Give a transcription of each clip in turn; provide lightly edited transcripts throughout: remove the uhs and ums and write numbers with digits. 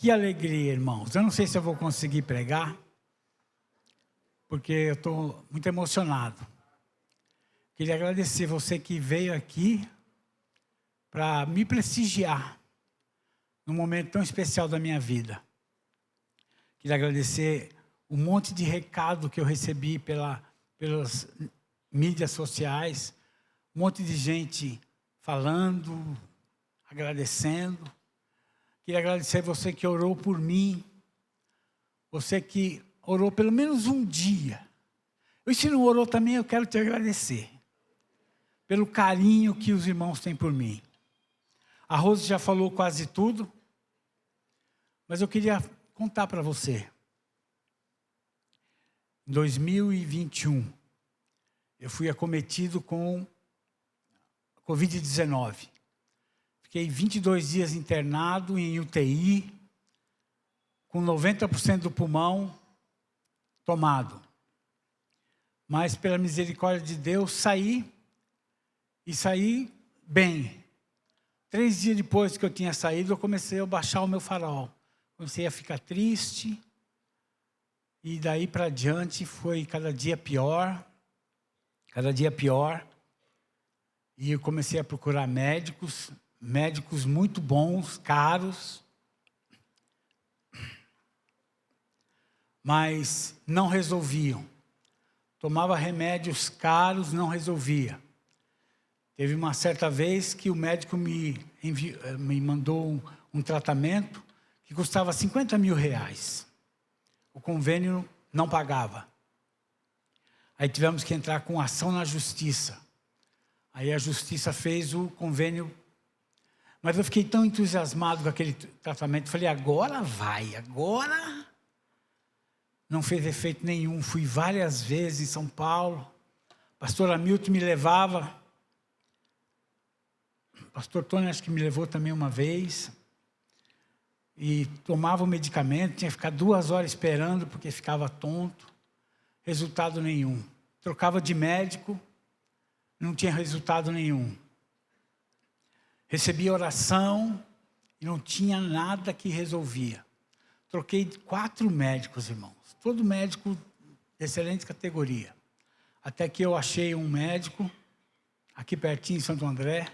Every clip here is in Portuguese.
Que alegria, irmãos. Eu não sei se eu vou conseguir pregar, porque eu estou muito emocionado. Queria agradecer você que veio aqui para me prestigiar num momento tão especial da minha vida. Queria agradecer um monte de recado que eu recebi pelas mídias sociais, um monte de gente falando, agradecendo. Queria agradecer você que orou por mim, você que orou pelo menos um dia. E se não orou também, eu quero te agradecer pelo carinho que os irmãos têm por mim. A Rose já falou quase tudo, mas eu queria contar para você. Em 2021, eu fui acometido com Covid-19. Fiquei 22 dias internado em UTI, com 90% do pulmão tomado. Mas, pela misericórdia de Deus, saí bem. 3 dias depois que eu tinha saído, eu comecei a baixar o meu farol. Comecei a ficar triste. E daí para diante foi cada dia pior. Cada dia pior. E eu comecei a procurar médicos muito bons, caros. Mas não resolviam. Tomava remédios caros, não resolvia. Teve uma certa vez que o médico me mandou um tratamento que custava R$50 mil. O convênio não pagava. Aí tivemos que entrar com ação na justiça. Aí a justiça fez o convênio. Mas eu fiquei tão entusiasmado com aquele tratamento. Falei, agora vai, agora. Não fez efeito nenhum. Fui várias vezes em São Paulo. Pastor Hamilton me levava. Pastor Tony acho que me levou também uma vez. E tomava o medicamento, tinha que ficar 2 horas esperando, porque ficava tonto. Resultado nenhum. Trocava de médico, não tinha resultado nenhum. Recebia oração e não tinha nada que resolvia. Troquei 4 médicos, irmãos. Todo médico de excelente categoria. Até que eu achei um médico, aqui pertinho em Santo André,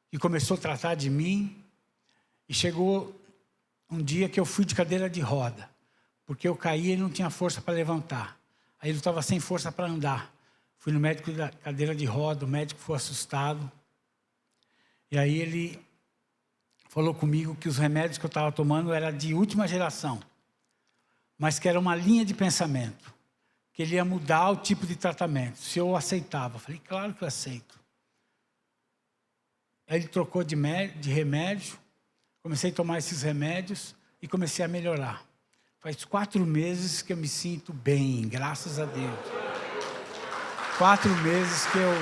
que começou a tratar de mim. E chegou um dia que eu fui de cadeira de roda, porque eu caí e não tinha força para levantar. Aí eu estava sem força para andar. Fui no médico da cadeira de roda, o médico foi assustado. E aí ele falou comigo que os remédios que eu estava tomando eram de última geração, mas que era uma linha de pensamento, que ele ia mudar o tipo de tratamento, se eu aceitava. Eu falei, claro que eu aceito. Aí ele trocou de remédio, comecei a tomar esses remédios e comecei a melhorar. Faz 4 meses que eu me sinto bem, graças a Deus. 4 meses que eu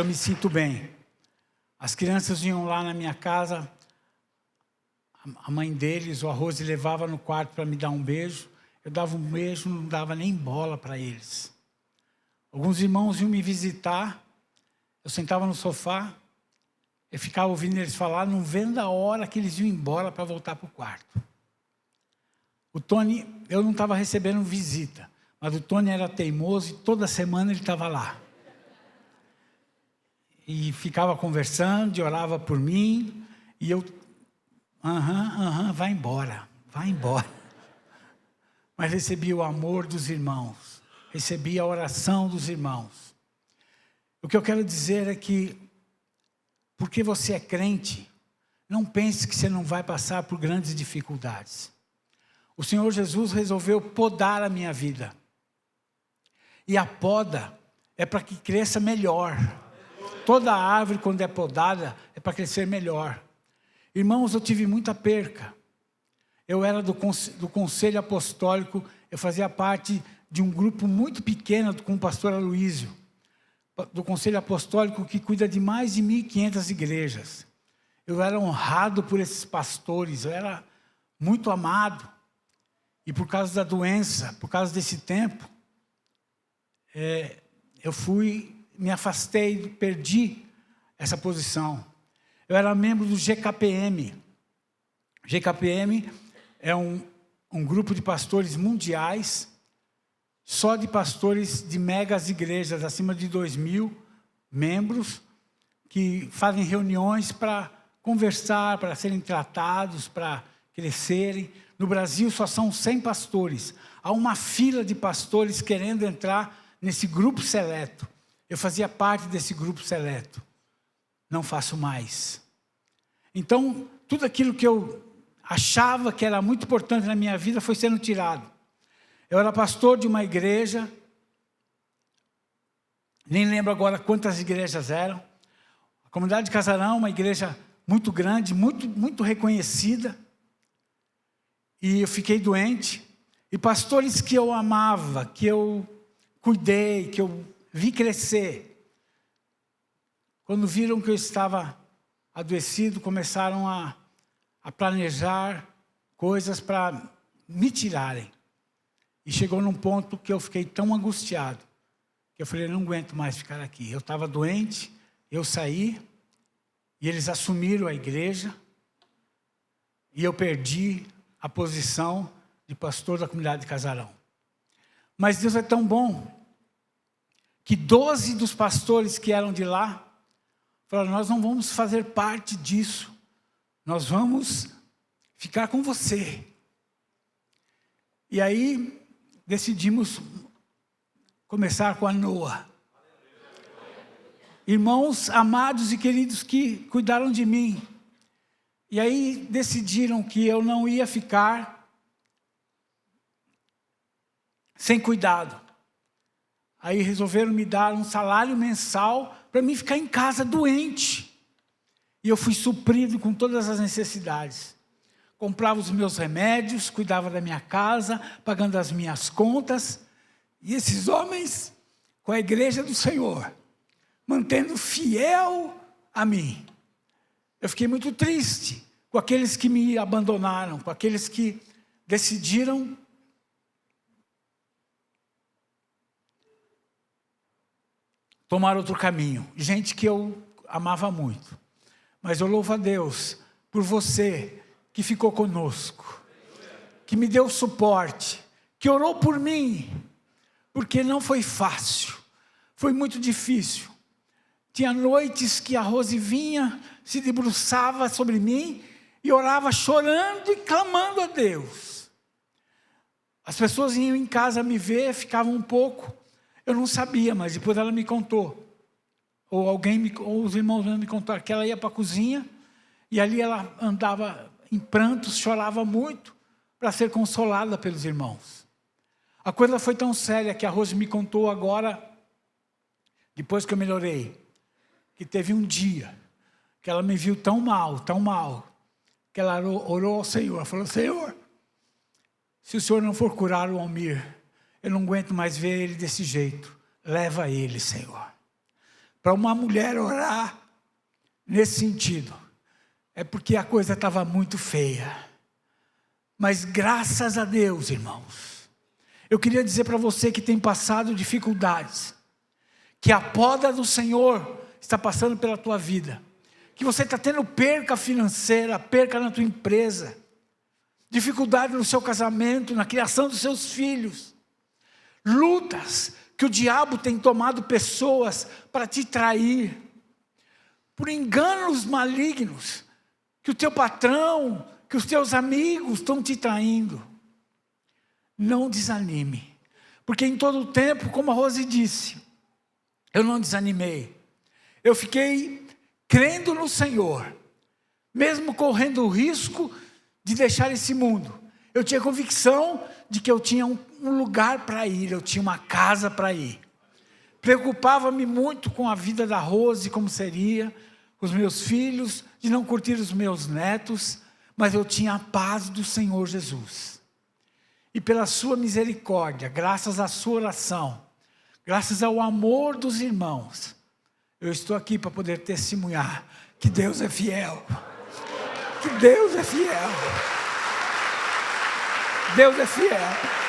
me sinto bem. As crianças iam lá na minha casa, a mãe deles, o Rose, levava no quarto para me dar um beijo. Eu dava um beijo, não dava nem bola para eles. Alguns irmãos iam me visitar, eu sentava no sofá, eu ficava ouvindo eles falar, não vendo a hora que eles iam embora para voltar para o quarto. O Tony, eu não estava recebendo visita, mas o Tony era teimoso e toda semana ele estava lá. E ficava conversando, e orava por mim, e eu, vai embora. Mas recebi o amor dos irmãos, recebi a oração dos irmãos. O que eu quero dizer é que, porque você é crente, não pense que você não vai passar por grandes dificuldades. O Senhor Jesus resolveu podar a minha vida. E a poda é para que cresça melhor. Toda árvore, quando é podada, é para crescer melhor. Irmãos, eu tive muita perca. Eu era do Conselho Apostólico, eu fazia parte de um grupo muito pequeno com o pastor Aloísio, do Conselho Apostólico que cuida de mais de 1.500 igrejas. Eu era honrado por esses pastores, eu era muito amado. E por causa da doença, por causa desse tempo, eu me afastei, perdi essa posição. eu era membro do GKPM. GKPM é um grupo de pastores mundiais, só de pastores de megas igrejas, acima de 2.000 membros, que fazem reuniões para conversar, para serem tratados, para crescerem. No Brasil só são 100 pastores. Há uma fila de pastores querendo entrar nesse grupo seleto. Eu fazia parte desse grupo seleto. Não faço mais. Então, tudo aquilo que eu achava que era muito importante na minha vida foi sendo tirado. Eu era pastor de uma igreja, nem lembro agora quantas igrejas eram. A Comunidade de Casarão, uma igreja muito grande, muito reconhecida. E eu fiquei doente. E pastores que eu amava, que eu cuidei, que eu vi crescer, quando viram que eu estava adoecido, começaram a planejar coisas para me tirarem. E chegou num ponto que eu fiquei tão angustiado, que eu falei, não aguento mais ficar aqui. Eu estava doente, eu saí, e eles assumiram a igreja, e eu perdi a posição de pastor da Comunidade de Casarão. Mas Deus é tão bom, que 12 dos pastores que eram de lá, falaram, nós não vamos fazer parte disso, nós vamos ficar com você. E aí, decidimos começar com a Noa. Irmãos amados e queridos que cuidaram de mim. E aí decidiram que eu não ia ficar sem cuidado. Aí resolveram me dar um salário mensal para mim ficar em casa doente. E eu fui suprido com todas as necessidades. Comprava os meus remédios, cuidava da minha casa, pagando as minhas contas. E esses homens, com a igreja do Senhor, mantendo fiel a mim. Eu fiquei muito triste com aqueles que me abandonaram, com aqueles que decidiram tomar outro caminho. Gente que eu amava muito. Mas eu louvo a Deus por você que ficou conosco, que me deu suporte, que orou por mim, porque não foi fácil, foi muito difícil. Tinha noites que a Rose vinha, se debruçava sobre mim e orava chorando e clamando a Deus. As pessoas iam em casa me ver, ficavam um pouco, eu não sabia, mas depois ela me contou. Ou os irmãos me contaram que ela ia para a cozinha e ali ela andava em prantos, chorava muito para ser consolada pelos irmãos. A coisa foi tão séria que a Rose me contou agora, depois que eu melhorei, que teve um dia que ela me viu tão mal, que ela orou ao Senhor, falou, Senhor, se o Senhor não for curar o Almir, eu não aguento mais ver ele desse jeito, leva ele, Senhor. Para uma mulher orar nesse sentido, é porque a coisa estava muito feia. Mas graças a Deus, irmãos, eu queria dizer para você que tem passado dificuldades, que a poda do Senhor está passando pela tua vida, que você está tendo perca financeira, perca na tua empresa, dificuldade no seu casamento, na criação dos seus filhos, lutas que o diabo tem tomado pessoas para te trair, por enganos malignos, que o teu patrão, que os teus amigos estão te traindo. Não desanime, porque em todo o tempo, como a Rose disse, eu não desanimei. Eu fiquei crendo no Senhor, mesmo correndo o risco de deixar esse mundo. Eu tinha convicção de que eu tinha um lugar para ir, eu tinha uma casa para ir. Preocupava-me muito com a vida da Rose, como seria, com os meus filhos, de não curtir os meus netos, mas eu tinha a paz do Senhor Jesus. E pela sua misericórdia, graças à sua oração, graças ao amor dos irmãos, eu estou aqui para poder testemunhar que Deus é fiel. Que Deus é fiel. Deus é fiel.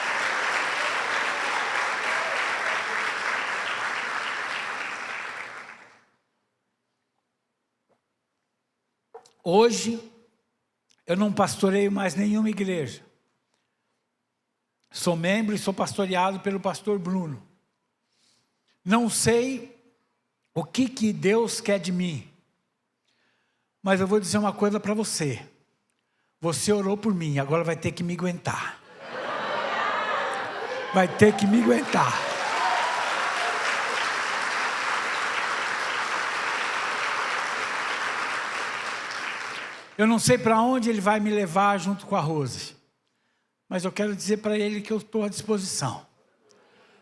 Hoje, eu não pastoreio mais nenhuma igreja. Sou membro e sou pastoreado pelo pastor Bruno. Não sei o que Deus quer de mim. Mas eu vou dizer uma coisa para você. Você orou por mim, agora vai ter que me aguentar. Vai ter que me aguentar. Eu não sei para onde ele vai me levar junto com a Rose. Mas eu quero dizer para ele que eu estou à disposição.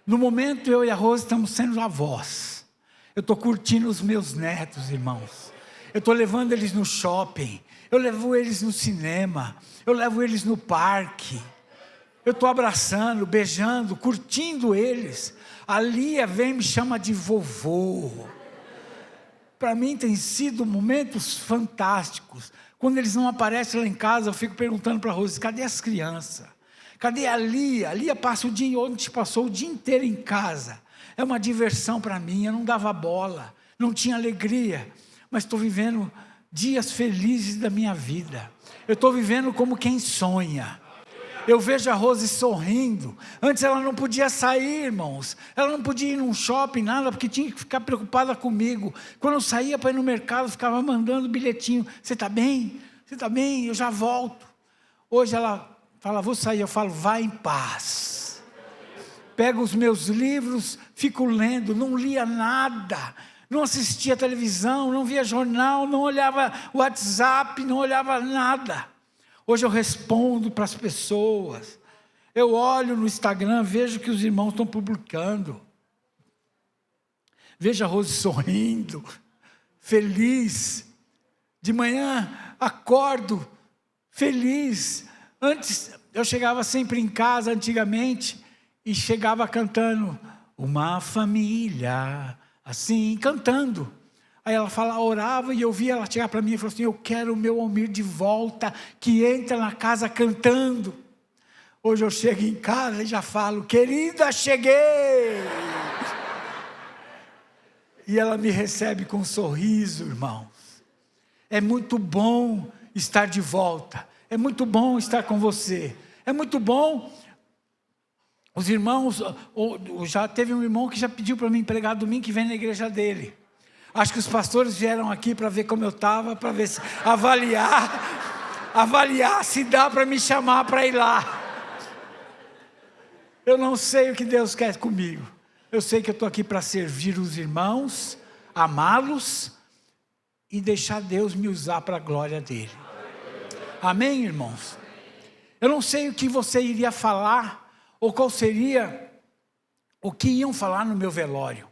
No momento, eu e a Rose estamos sendo avós. Eu estou curtindo os meus netos, irmãos. Eu estou levando eles no shopping. Eu levo eles no cinema. Eu levo eles no parque. Eu estou abraçando, beijando, curtindo eles. A Lia vem e me chama de vovô. Para mim tem sido momentos fantásticos. Quando eles não aparecem lá em casa, eu fico perguntando para a Rose, cadê as crianças? Cadê a Lia? A Lia passa o dia, ontem passou o dia inteiro em casa. É uma diversão para mim, eu não dava bola, não tinha alegria. Mas estou vivendo dias felizes da minha vida. Eu estou vivendo como quem sonha. Eu vejo a Rose sorrindo. Antes ela não podia sair, irmãos. Ela não podia ir num shopping, nada, porque tinha que ficar preocupada comigo. Quando eu saía para ir no mercado, ficava mandando bilhetinho. Você está bem? Você está bem? Eu já volto. Hoje ela fala, vou sair. Eu falo, vai em paz. Pego os meus livros, fico lendo. Não lia nada. Não assistia televisão, não via jornal, não olhava WhatsApp, não olhava nada. Hoje eu respondo para as pessoas. Eu olho no Instagram, vejo que os irmãos estão publicando. Vejo a Rose sorrindo, feliz. De manhã acordo feliz. Antes eu chegava sempre em casa, antigamente, e chegava cantando uma família, assim, cantando. Aí ela orava e eu via ela chegar para mim e falou assim, eu quero o meu Almir de volta, que entra na casa cantando. Hoje eu chego em casa e já falo, querida, cheguei. E ela me recebe com um sorriso, irmãos. É muito bom estar de volta. É muito bom estar com você. É muito bom. Os irmãos, já teve um irmão que já pediu para mim pregar domingo que vem na igreja dele. Acho que os pastores vieram aqui para ver como eu estava, para ver se avaliar se dá para me chamar para ir lá. Eu não sei o que Deus quer comigo. Eu sei que eu estou aqui para servir os irmãos, amá-los e deixar Deus me usar para a glória dele. Amém, irmãos? Eu não sei o que você iria falar, ou qual seria o que iam falar no meu velório.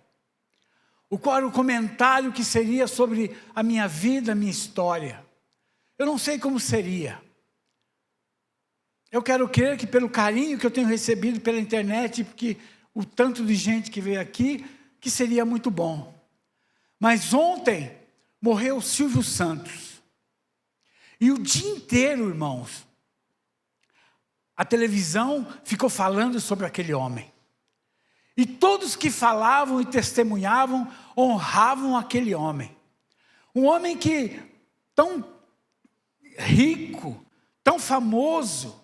Qual era o comentário que seria sobre a minha vida, a minha história. Eu não sei como seria. Eu quero crer que pelo carinho que eu tenho recebido pela internet, porque o tanto de gente que veio aqui, que seria muito bom. Mas ontem morreu Silvio Santos. E o dia inteiro, irmãos, a televisão ficou falando sobre aquele homem. E todos que falavam e testemunhavam, honravam aquele homem. Um homem que, tão rico, tão famoso,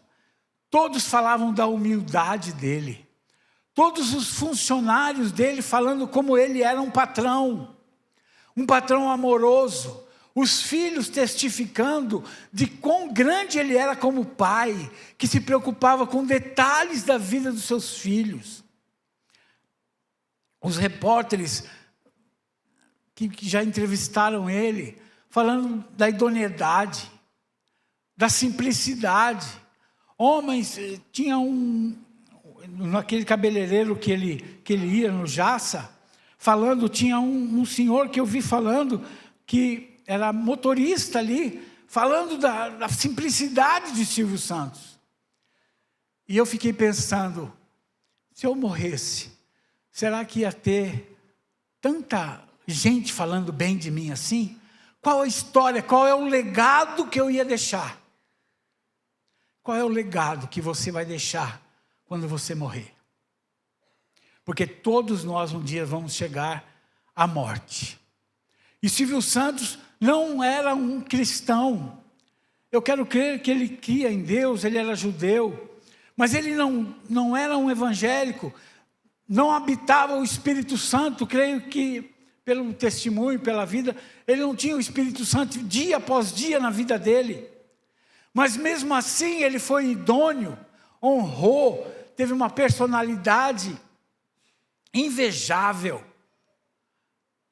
todos falavam da humildade dele. Todos os funcionários dele falando como ele era um patrão amoroso. Os filhos testificando de quão grande ele era como pai, que se preocupava com detalhes da vida dos seus filhos. Os repórteres que já entrevistaram ele, falando da idoneidade, da simplicidade. Homens, tinha naquele cabeleireiro que ele ia no Jaça, falando, tinha um senhor que eu vi falando, que era motorista ali, falando da simplicidade de Silvio Santos. E eu fiquei pensando, se eu morresse, será que ia ter tanta gente falando bem de mim assim? Qual a história, qual é o legado que eu ia deixar? Qual é o legado que você vai deixar quando você morrer? Porque todos nós um dia vamos chegar à morte. E Silvio Santos não era um cristão. Eu quero crer que ele cria em Deus, ele era judeu, mas ele não era um evangélico, não habitava o Espírito Santo. Creio que, pelo testemunho, pela vida, ele não tinha o Espírito Santo dia após dia na vida dele. Mas mesmo assim ele foi idôneo, honrou, teve uma personalidade invejável.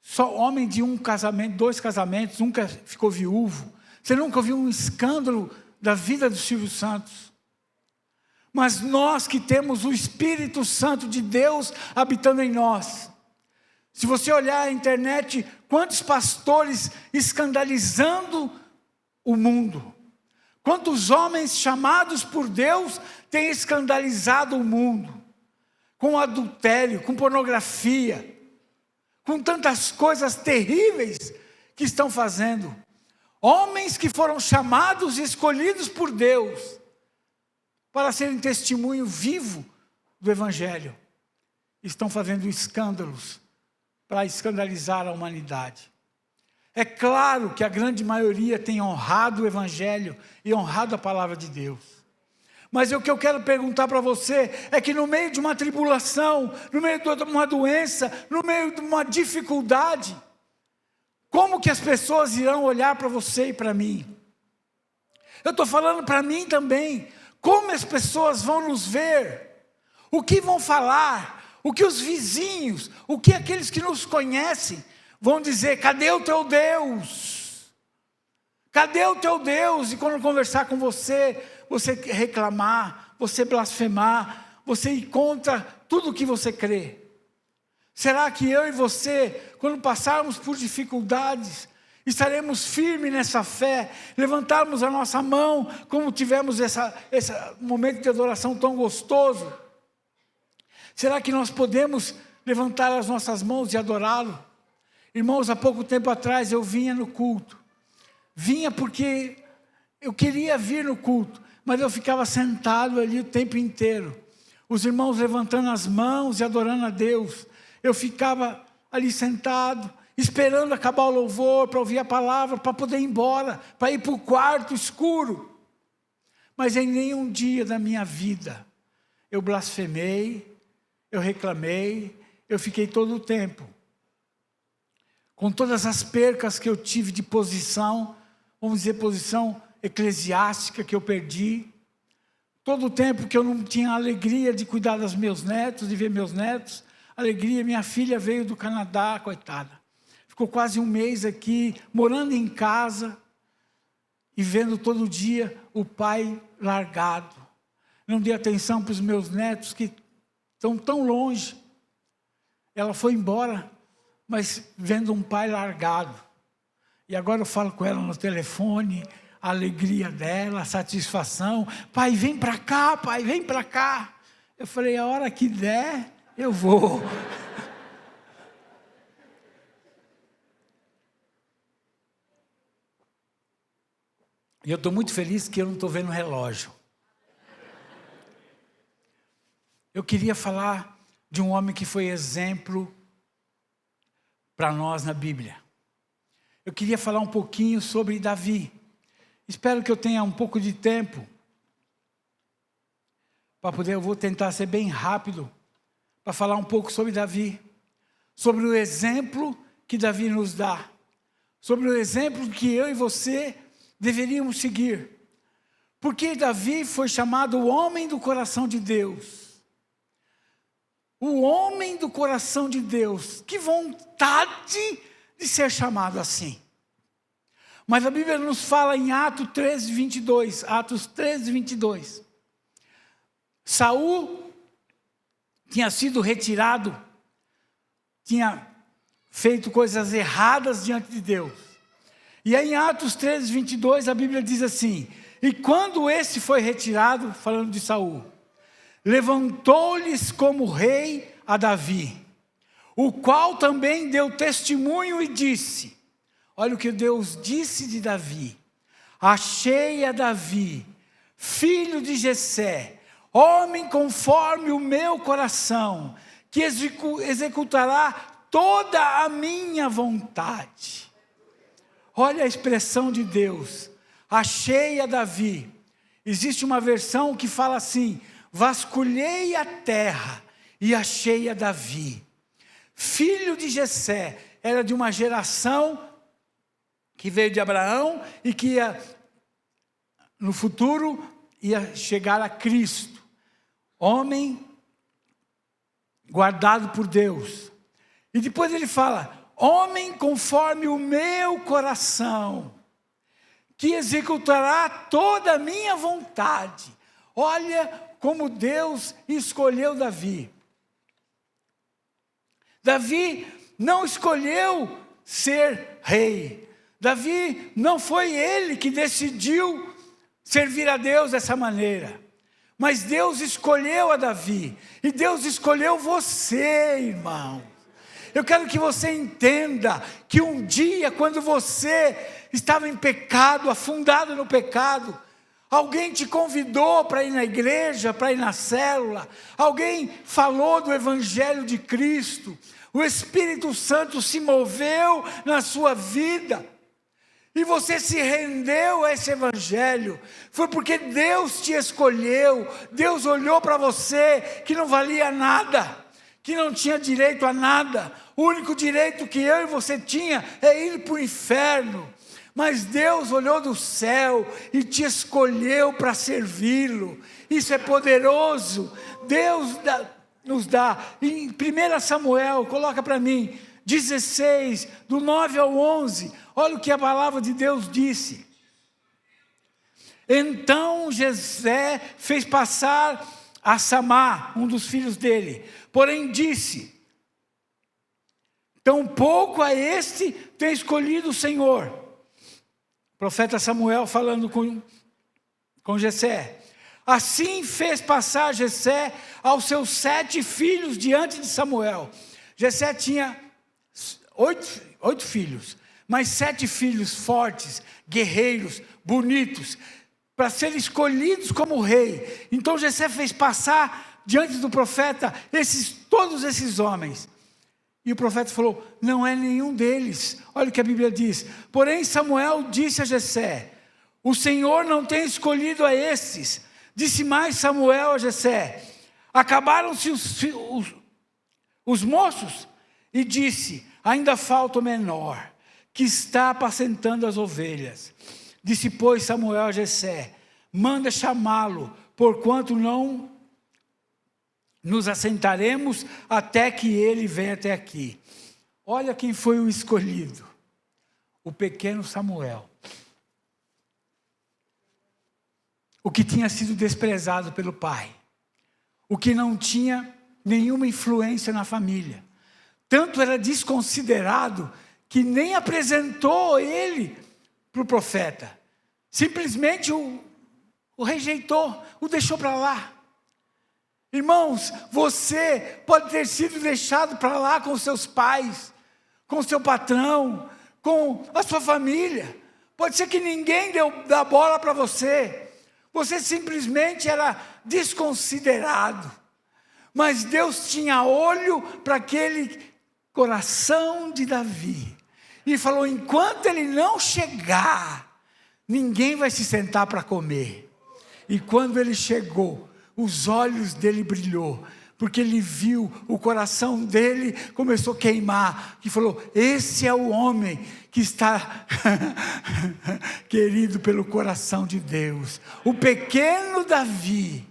Só homem de um casamento, 2 casamentos, nunca ficou viúvo. Você nunca viu um escândalo da vida do Silvio Santos. Mas nós que temos o Espírito Santo de Deus habitando em nós. Se você olhar a internet, quantos pastores escandalizando o mundo. Quantos homens chamados por Deus têm escandalizado o mundo. Com adultério, com pornografia, com tantas coisas terríveis que estão fazendo. Homens que foram chamados e escolhidos por Deus para serem testemunho vivo do Evangelho, estão fazendo escândalos para escandalizar a humanidade. É claro que a grande maioria tem honrado o Evangelho e honrado a palavra de Deus. Mas o que eu quero perguntar para você é que no meio de uma tribulação, no meio de uma doença, no meio de uma dificuldade, como que as pessoas irão olhar para você e para mim? Eu estou falando para mim também. Como as pessoas vão nos ver? O que vão falar? O que os vizinhos, o que aqueles que nos conhecem vão dizer? Cadê o teu Deus? Cadê o teu Deus? E quando conversar com você, você reclamar, você blasfemar, você ir contra tudo o que você crê. Será que eu e você, quando passarmos por dificuldades, estaremos firmes nessa fé, levantarmos a nossa mão, como tivemos esse momento de adoração tão gostoso? Será que nós podemos levantar as nossas mãos e adorá-lo? Irmãos, há pouco tempo atrás eu vinha no culto. Vinha porque eu queria vir no culto, mas eu ficava sentado ali o tempo inteiro. Os irmãos levantando as mãos e adorando a Deus. Eu ficava ali sentado, esperando acabar o louvor, para ouvir a palavra, para poder ir embora, para ir para o quarto escuro. Mas em nenhum dia da minha vida eu blasfemei, eu reclamei, eu fiquei todo o tempo. Com todas as percas que eu tive de posição, vamos dizer, posição eclesiástica que eu perdi, todo o tempo que eu não tinha alegria de cuidar dos meus netos, de ver meus netos, alegria, minha filha veio do Canadá, coitada. Ficou quase um mês aqui, morando em casa, e vendo todo dia o pai largado. Não dei atenção para os meus netos que estão tão longe. Ela foi embora, mas vendo um pai largado. E agora eu falo com ela no telefone, a alegria dela, a satisfação. Pai, vem para cá, pai, vem para cá. Eu falei, a hora que der, eu vou. E eu estou muito feliz que eu não estou vendo o relógio. Eu queria falar de um homem que foi exemplo para nós na Bíblia. Eu queria falar um pouquinho sobre Davi. Espero que eu tenha um pouco de tempo para poder, eu vou tentar ser bem rápido, para falar um pouco sobre Davi, sobre o exemplo que Davi nos dá, sobre o exemplo que eu e você deveríamos seguir. Porque Davi foi chamado o homem do coração de Deus. O homem do coração de Deus. Que vontade de ser chamado assim. Mas a Bíblia nos fala em Atos 13, 22. Atos 13, 22. Saul tinha sido retirado, tinha feito coisas erradas diante de Deus. E aí em Atos 13, 22, a Bíblia diz assim: e quando esse foi retirado, falando de Saul, levantou-lhes como rei a Davi, o qual também deu testemunho e disse, olha o que Deus disse de Davi: achei a Davi, filho de Jessé, homem conforme o meu coração, que executará toda a minha vontade. Olha a expressão de Deus. Achei a Davi. Existe uma versão que fala assim: vasculhei a terra e achei a Davi. Filho de Jessé, era de uma geração que veio de Abraão e que no futuro ia chegar a Cristo. Homem guardado por Deus. E depois ele fala: homem conforme o meu coração, que executará toda a minha vontade. Olha como Deus escolheu Davi. Davi não escolheu ser rei. Davi não foi ele que decidiu servir a Deus dessa maneira. Mas Deus escolheu a Davi. E Deus escolheu você, irmão. Eu quero que você entenda que um dia, quando você estava em pecado, afundado no pecado, alguém te convidou para ir na igreja, para ir na célula, alguém falou do Evangelho de Cristo, o Espírito Santo se moveu na sua vida, e você se rendeu a esse Evangelho. Foi porque Deus te escolheu. Deus olhou para você que não valia nada, que não tinha direito a nada. O único direito que eu e você tinha é ir para o inferno. Mas Deus olhou do céu e te escolheu para servi-lo. Isso é poderoso. Deus nos dá. Em 1 Samuel, coloca para mim, 16, do 9 ao 11. Olha o que a palavra de Deus disse. Então Jessé fez passar a Samá, um dos filhos dele. Porém disse: tampouco a este tem escolhido o Senhor. O profeta Samuel falando com Jessé. Assim fez passar Jessé aos seus 7 filhos diante de Samuel. Jessé tinha 8 filhos, mas 7 filhos fortes, guerreiros, bonitos, para serem escolhidos como rei. Então Jessé fez passar diante do profeta todos esses homens. E o profeta falou: não é nenhum deles. Olha o que a Bíblia diz. Porém Samuel disse a Jessé: o Senhor não tem escolhido a estes. Disse mais Samuel a Jessé: acabaram-se os moços? E disse: ainda falta o menor, que está apacentando as ovelhas. Disse, pois, Samuel a Jessé: manda chamá-lo, porquanto não nos assentaremos até que ele venha até aqui. Olha quem foi o escolhido: o pequeno Samuel. O que tinha sido desprezado pelo pai. O que não tinha nenhuma influência na família. Tanto era desconsiderado que nem apresentou ele para o profeta. Simplesmente o rejeitou, o deixou para lá. Irmãos, você pode ter sido deixado para lá com seus pais, com seu patrão, com a sua família. Pode ser que ninguém deu da bola para você. Você simplesmente era desconsiderado. Mas Deus tinha olho para aquele coração de Davi. E falou: enquanto ele não chegar, ninguém vai se sentar para comer. E quando ele chegou, os olhos dele brilhou, porque ele viu, o coração dele começou a queimar, e falou: esse é o homem que está querido pelo coração de Deus. O pequeno Davi,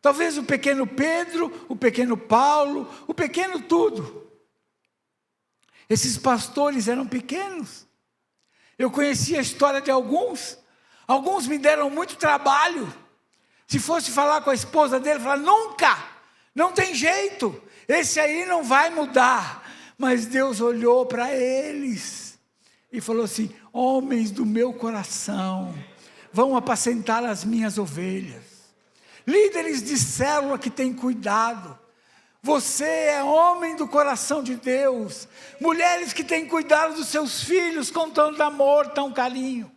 talvez o pequeno Pedro, o pequeno Paulo, o pequeno tudo. Esses pastores eram pequenos. Eu conheci a história de alguns me deram muito trabalho. Se fosse falar com a esposa dele, falar: nunca, não tem jeito, esse aí não vai mudar. Mas Deus olhou para eles e falou assim: homens do meu coração, vão apacentar as minhas ovelhas. Líderes de célula que têm cuidado. Você é homem do coração de Deus. Mulheres que têm cuidado dos seus filhos com tanto amor, tão carinho.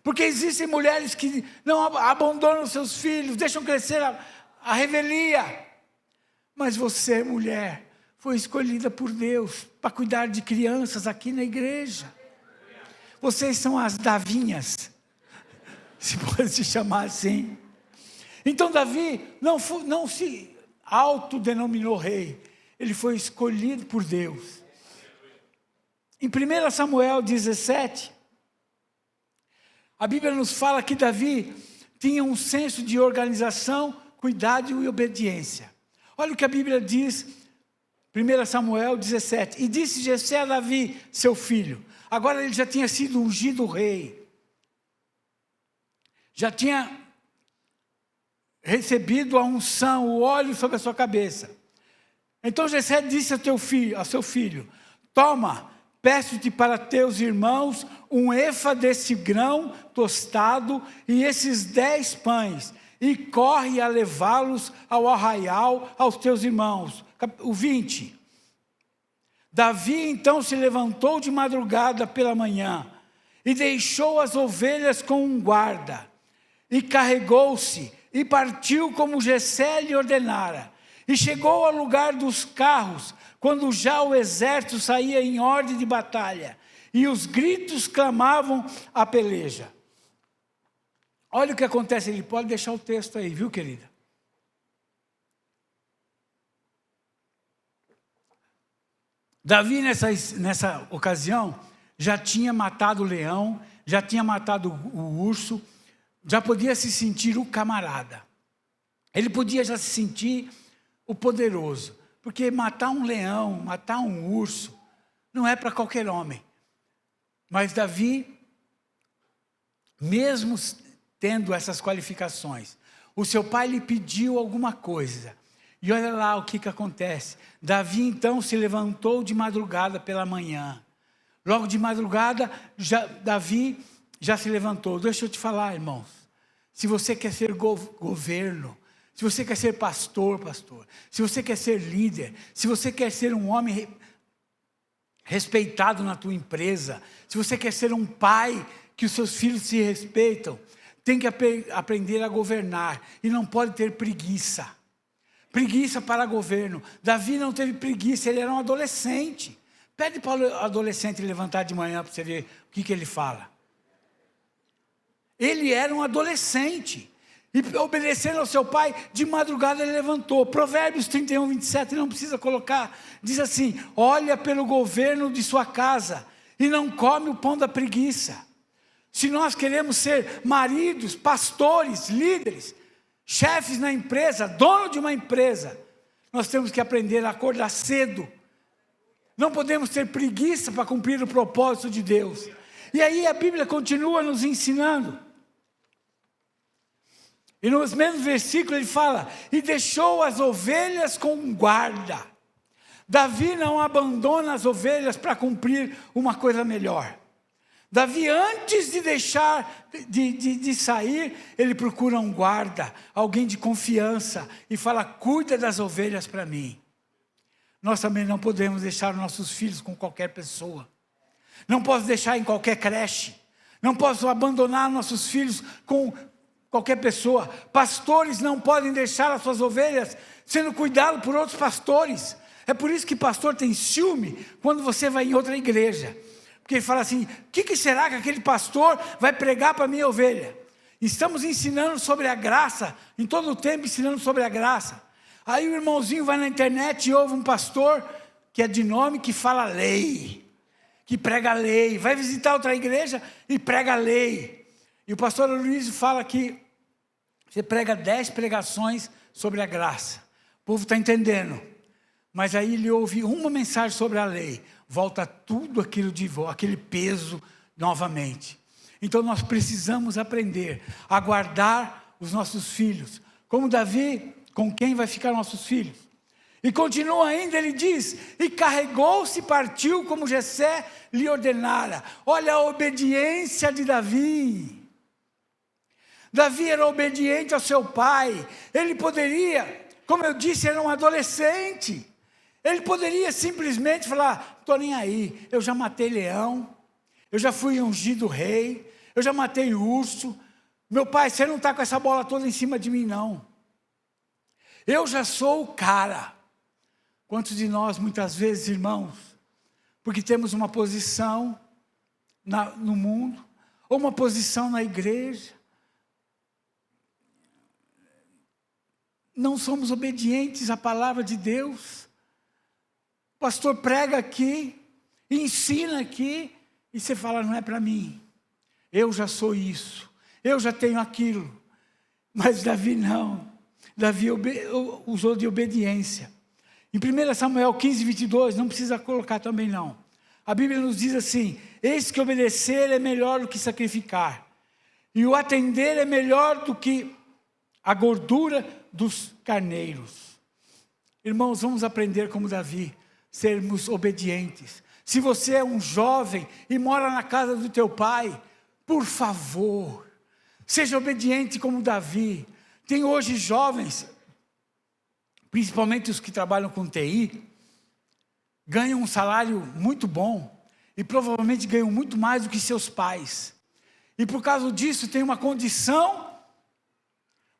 Porque existem mulheres que não abandonam os seus filhos, deixam crescer a revelia. Mas você, mulher, foi escolhida por Deus para cuidar de crianças aqui na igreja. vocês são as Davinhas, se pode se chamar assim. Então Davi não se autodenominou rei, ele foi escolhido por Deus. Em 1 Samuel 17, a Bíblia nos fala que Davi tinha um senso de organização, cuidado e obediência. Olha o que a Bíblia diz, 1 Samuel 17. E disse Jessé a Davi, seu filho. Agora ele já tinha sido ungido rei. Já tinha recebido a unção, o óleo sobre a sua cabeça. Então Jessé disse a seu filho, toma, peço-te para teus irmãos um efa desse grão tostado e esses 10 pães, e corre a levá-los ao arraial aos teus irmãos. O 20. Davi então se levantou de madrugada pela manhã, e deixou as ovelhas com um guarda, e carregou-se, e partiu como Jessé lhe ordenara, e chegou ao lugar dos carros, quando já o exército saía em ordem de batalha, e os gritos clamavam a peleja. Olha o que acontece, ele pode deixar o texto aí, viu, querida? Davi, nessa ocasião, já tinha matado o leão, já tinha matado o urso, já podia se sentir o camarada. Ele podia já se sentir o poderoso, porque matar um leão, matar um urso, não é para qualquer homem. Mas Davi, mesmo tendo essas qualificações, o seu pai lhe pediu alguma coisa. E olha lá o que acontece. Davi então se levantou de madrugada pela manhã. Logo de madrugada, Davi já se levantou. Deixa eu te falar, irmãos. Se você quer ser governo, se você quer ser pastor, se você quer ser líder, se você quer ser um homem respeitado na tua empresa, se você quer ser um pai que os seus filhos se respeitam, tem que aprender a governar e não pode ter preguiça. Preguiça para governo. Davi não teve preguiça, ele era um adolescente. Pede para o adolescente levantar de manhã para você ver o que ele fala. Ele era um adolescente. E obedecendo ao seu pai, de madrugada ele levantou. Provérbios 31, 27, não precisa colocar. Diz assim, olha pelo governo de sua casa e não come o pão da preguiça. Se nós queremos ser maridos, pastores, líderes, chefes na empresa, dono de uma empresa, nós temos que aprender a acordar cedo. Não podemos ter preguiça para cumprir o propósito de Deus. E aí a Bíblia continua nos ensinando. E nos mesmos versículos ele fala, e deixou as ovelhas com um guarda. Davi não abandona as ovelhas para cumprir uma coisa melhor. Davi, antes de deixar de sair, ele procura um guarda, alguém de confiança, e fala, cuida das ovelhas para mim. Nós também não podemos deixar nossos filhos com qualquer pessoa. Não posso deixar em qualquer creche. Não posso abandonar nossos filhos com qualquer pessoa. Pastores não podem deixar as suas ovelhas sendo cuidadas por outros pastores. É por isso que pastor tem ciúme quando você vai em outra igreja. Porque ele fala assim, o que será que aquele pastor vai pregar para a minha ovelha? Estamos ensinando sobre a graça, em todo o tempo ensinando sobre a graça. Aí o irmãozinho vai na internet e ouve um pastor, que é de nome, que fala lei, que prega lei. Vai visitar outra igreja e prega lei. E o pastor Luiz fala que você prega 10 pregações sobre a graça. O povo está entendendo. Mas aí ele ouve uma mensagem sobre a lei. Volta tudo aquele peso novamente. Então nós precisamos aprender a guardar os nossos filhos. Como Davi, com quem vai ficar nossos filhos? E continua ainda, ele diz, e carregou-se e partiu como Jessé lhe ordenara. Olha a obediência de Davi. Davi era obediente ao seu pai. Ele poderia, como eu disse, era um adolescente. Ele poderia simplesmente falar, estou nem aí, eu já matei leão, eu já fui ungido rei, eu já matei urso. Meu pai, você não está com essa bola toda em cima de mim, não. Eu já sou o cara. Quantos de nós, muitas vezes, irmãos, porque temos uma posição no mundo, ou uma posição na igreja. Não somos obedientes à palavra de Deus. O pastor prega aqui, ensina aqui, e você fala, não é para mim. Eu já sou isso, eu já tenho aquilo. Mas Davi não. Davi usou de obediência. Em 1 Samuel 15, 22, não precisa colocar também não. A Bíblia nos diz assim, eis que obedecer é melhor do que sacrificar, e o atender é melhor do que a gordura dos carneiros. Irmãos, vamos aprender como Davi, sermos obedientes. Se você é um jovem e mora na casa do teu pai, por favor, seja obediente como Davi. Tem hoje jovens, principalmente os que trabalham com TI, ganham um salário muito bom e provavelmente ganham muito mais do que seus pais. E por causa disso tem uma condição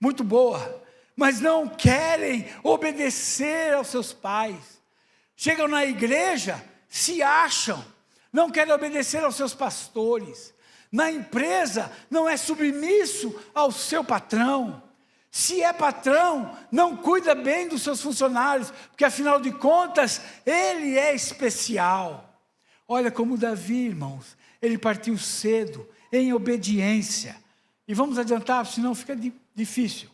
muito boa, mas não querem obedecer aos seus pais. Chegam na igreja, se acham, não querem obedecer aos seus pastores. Na empresa, não é submisso ao seu patrão. Se é patrão, não cuida bem dos seus funcionários, porque afinal de contas, ele é especial. Olha como Davi, irmãos, ele partiu cedo, em obediência. E vamos adiantar, senão fica difícil.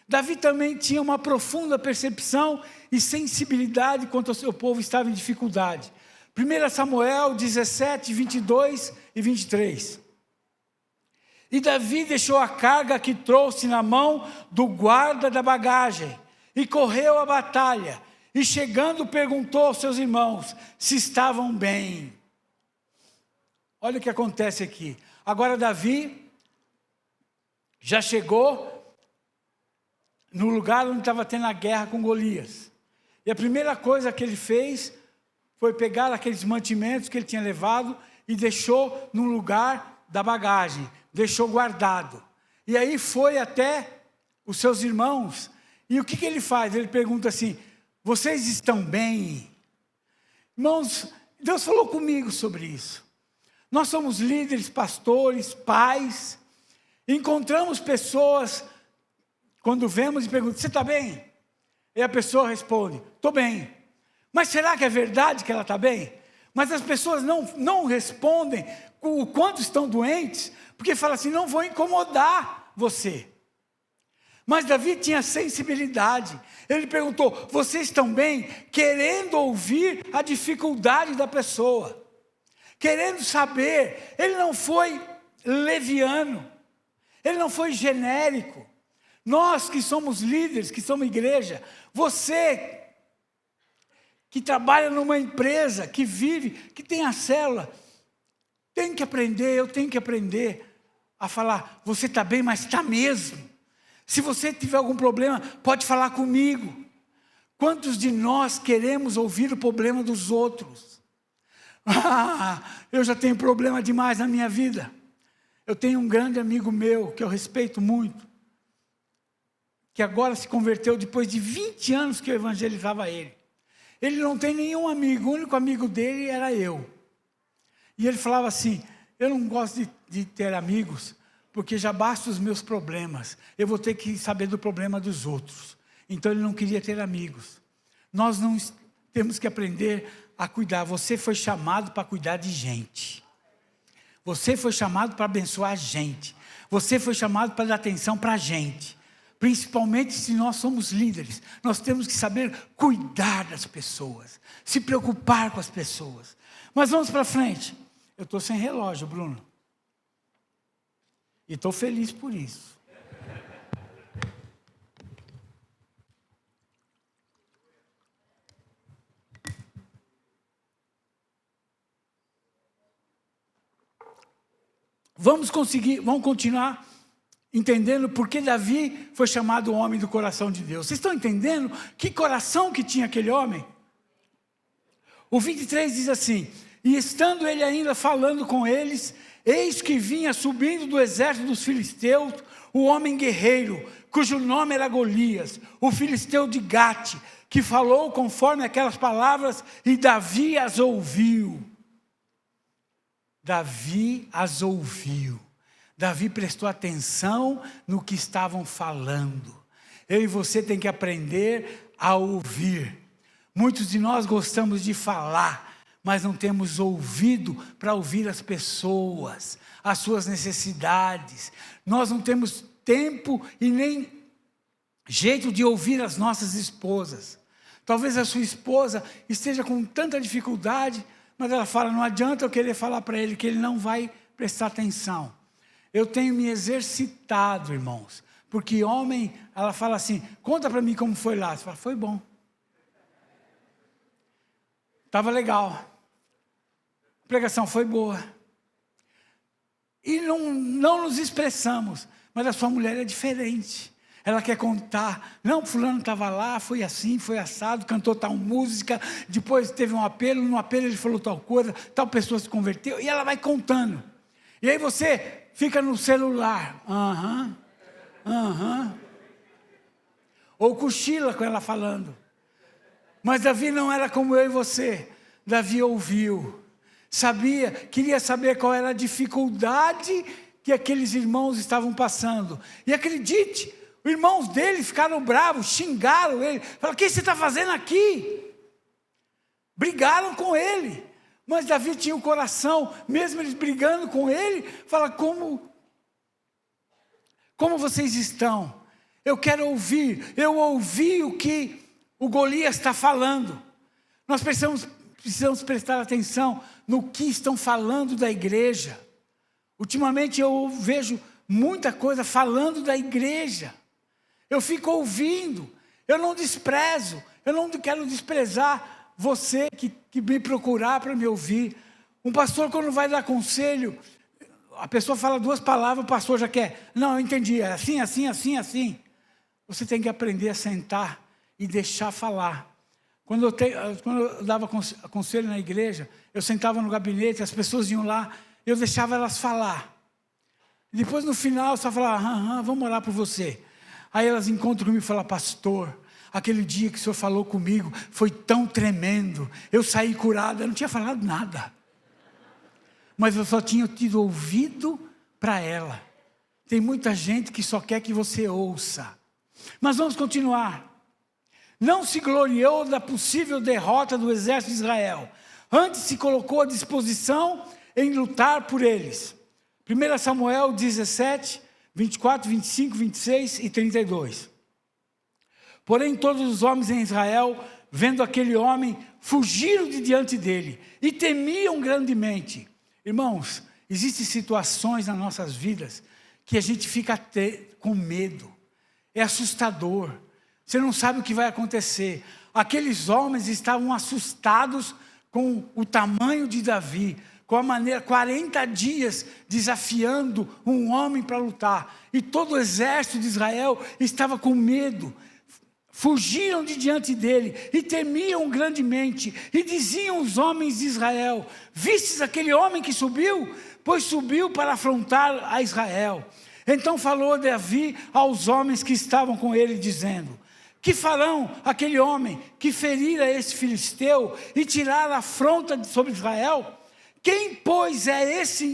Davi também tinha uma profunda percepção e sensibilidade quanto ao seu povo estava em dificuldade. 1 Samuel 17, 22 e 23. E Davi deixou a carga que trouxe na mão do guarda da bagagem e correu à batalha. E chegando perguntou aos seus irmãos se estavam bem. Olha o que acontece aqui. Agora Davi já chegou no lugar onde estava tendo a guerra com Golias. E a primeira coisa que ele fez foi pegar aqueles mantimentos que ele tinha levado e deixou no lugar da bagagem, deixou guardado. E aí foi até os seus irmãos. E o que ele faz? Ele pergunta assim, vocês estão bem? Irmãos, Deus falou comigo sobre isso. Nós somos líderes, pastores, pais. Encontramos pessoas, quando vemos e perguntamos, você está bem? E a pessoa responde, estou bem. Mas será que é verdade que ela está bem? Mas as pessoas não respondem o quanto estão doentes, porque falam assim, não vou incomodar você. Mas Davi tinha sensibilidade. Ele perguntou, vocês estão bem? Querendo ouvir a dificuldade da pessoa. Querendo saber. Ele não foi leviano. Ele não foi genérico. Nós que somos líderes, que somos igreja, você que trabalha numa empresa, que vive, que tem a célula, tem que aprender, eu tenho que aprender a falar, você está bem, mas está mesmo. Se você tiver algum problema, pode falar comigo. Quantos de nós queremos ouvir o problema dos outros? Eu já tenho problema demais na minha vida. Eu tenho um grande amigo meu, que eu respeito muito, que agora se converteu depois de 20 anos que eu evangelizava ele. Ele não tem nenhum amigo, o único amigo dele era eu. E ele falava assim, eu não gosto de ter amigos, porque já basta os meus problemas, eu vou ter que saber do problema dos outros. Então ele não queria ter amigos. Nós não temos que aprender a cuidar. Você foi chamado para cuidar de gente. Você foi chamado para abençoar a gente. Você foi chamado para dar atenção para a gente. Principalmente se nós somos líderes, nós temos que saber cuidar das pessoas, se preocupar com as pessoas. Mas vamos para frente. Eu estou sem relógio, Bruno. E estou feliz por isso. Vamos continuar entendendo por que Davi foi chamado o homem do coração de Deus. Vocês estão entendendo que coração que tinha aquele homem? O 23 diz assim, e estando ele ainda falando com eles, eis que vinha subindo do exército dos filisteus, o homem guerreiro, cujo nome era Golias, o filisteu de Gate, que falou conforme aquelas palavras, e Davi as ouviu. Davi as ouviu. Davi prestou atenção no que estavam falando. Eu e você tem que aprender a ouvir. Muitos de nós gostamos de falar, mas não temos ouvido para ouvir as pessoas, as suas necessidades. Nós não temos tempo e nem jeito de ouvir as nossas esposas. Talvez a sua esposa esteja com tanta dificuldade, mas ela fala, não adianta eu querer falar para ele que ele não vai prestar atenção. Eu tenho me exercitado, irmãos, porque homem, ela fala assim, conta para mim como foi lá. Você fala, foi bom. Estava legal. A pregação foi boa. E não nos expressamos, mas a sua mulher é diferente. Ela quer contar, não, fulano estava lá, foi assim, foi assado, cantou tal música, depois teve um apelo, no apelo ele falou tal coisa, tal pessoa se converteu, e ela vai contando. E aí você fica no celular, ou cochila com ela falando. Mas Davi não era como eu e você. Davi ouviu, sabia, queria saber qual era a dificuldade que aqueles irmãos estavam passando. E acredite, os irmãos dele ficaram bravos, xingaram ele, falaram, o que você está fazendo aqui? Brigaram com ele, mas Davi tinha o coração, mesmo eles brigando com ele, fala, como vocês estão? Eu quero ouvir, eu ouvi o que o Golias está falando. Nós precisamos prestar atenção no que estão falando da igreja. Ultimamente eu vejo muita coisa falando da igreja. Eu fico ouvindo, eu não desprezo, eu não quero desprezar você que me procurar para me ouvir. Um pastor, quando vai dar conselho, a pessoa fala 2 palavras, o pastor já quer, não, eu entendi, é assim, assim, assim, assim. Você tem que aprender a sentar e deixar falar. Quando eu dava conselho na igreja, eu sentava no gabinete, as pessoas iam lá, eu deixava elas falar. E depois no final eu só falava, vamos orar por você. Aí elas encontram comigo e falam, pastor, aquele dia que o senhor falou comigo foi tão tremendo, eu saí curada, eu não tinha falado nada. Mas eu só tinha tido ouvido para ela. Tem muita gente que só quer que você ouça. Mas vamos continuar. Não se gloriou da possível derrota do exército de Israel. Antes se colocou à disposição em lutar por eles. 1 Samuel 17, 24, 25, 26 e 32. Porém, todos os homens em Israel, vendo aquele homem, fugiram de diante dele e temiam grandemente. Irmãos, existem situações nas nossas vidas que a gente fica com medo. É assustador. Você não sabe o que vai acontecer. Aqueles homens estavam assustados com o tamanho de Davi, com a maneira, 40 dias desafiando um homem para lutar. E todo o exército de Israel estava com medo. Fugiram de diante dele e temiam grandemente. E diziam os homens de Israel, vistes aquele homem que subiu? Pois subiu para afrontar a Israel. Então falou Davi aos homens que estavam com ele, dizendo, que farão aquele homem que ferir a esse filisteu e tirar a afronta sobre Israel? Quem, pois, é esse